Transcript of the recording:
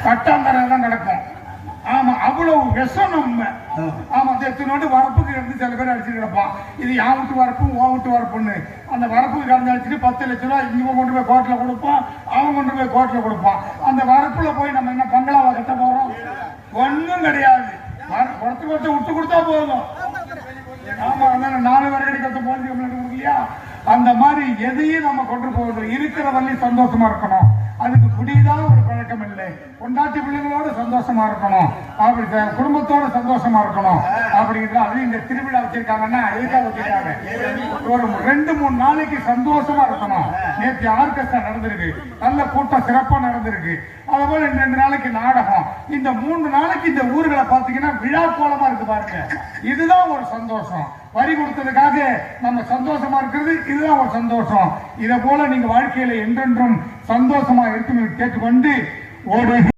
கட்டாந்தரெல்லாம் நடக்கும். ஆமா, அவ்வளவு விஷம் நம்ம. ஆமா, எத்தனோண்டு வரப்புக்கு இருந்து சில பேர் அடிச்சுட்டு கிடப்பான். இது என் வீட்டு வரப்பு உன் வீட்டு வரப்புன்னு அந்த வரப்புக்கு கடந்து அடிச்சுட்டு 10 லட்ச ரூபாய் இவங்க கொண்டு போய் கோர்ட்ல கொடுப்பான், அவன் கொண்டு போய் கோர்ட்ல கொடுப்பான். அந்த வரப்புல போய் நம்ம என்ன பங்களாவை கட்ட போறோம்? ஒன்னும் கிடையாது. குடத்து விட்டு கொடுத்தா போதும். ஆமா, அதனால 4 வருடம் கட்ட போது இல்லையா? அந்த மாதிரி எதையும் நம்ம கொண்டு போவது இருக்கிற வழி சந்தோஷமா இருக்கணும். அதுக்கு குடிதான் ஒரு பழக்கம் இல்லை. பொண்டாட்டி பிள்ளைகளோட சந்தோஷமா இருக்கணும், அப்படி குடும்பத்தோட சந்தோஷமா இருக்கணும் அப்படிங்கிற. அது இந்த திருவிழா வச்சிருக்காங்கன்னா எதுக்காக வச்சிருக்காங்க? ஒரு 2-3 நாளைக்கு சந்தோஷமா இருக்கணும். நேற்று ஆர்கெஸ்ட்ரா நடந்திருக்கு, நல்ல கூட்டம் சிறப்பா நடந்திருக்கு. அதுபோல 2 நாளைக்கு நாடகம். இந்த 3 நாளைக்கு இந்த ஊர்களை பார்த்தீங்கன்னா விழா கோலமா இருக்கு பாருங்க. இதுதான் ஒரு சந்தோஷம். வரி கொடுத்ததுக்காக நம்ம சந்தோஷமா இருக்கிறது இதுதான் ஒரு சந்தோஷம். இதை போல நீங்க வாழ்க்கையில என்றென்றும் சந்தோஷமா இருக்கும் கேட்டுக்கொண்டு ஒரு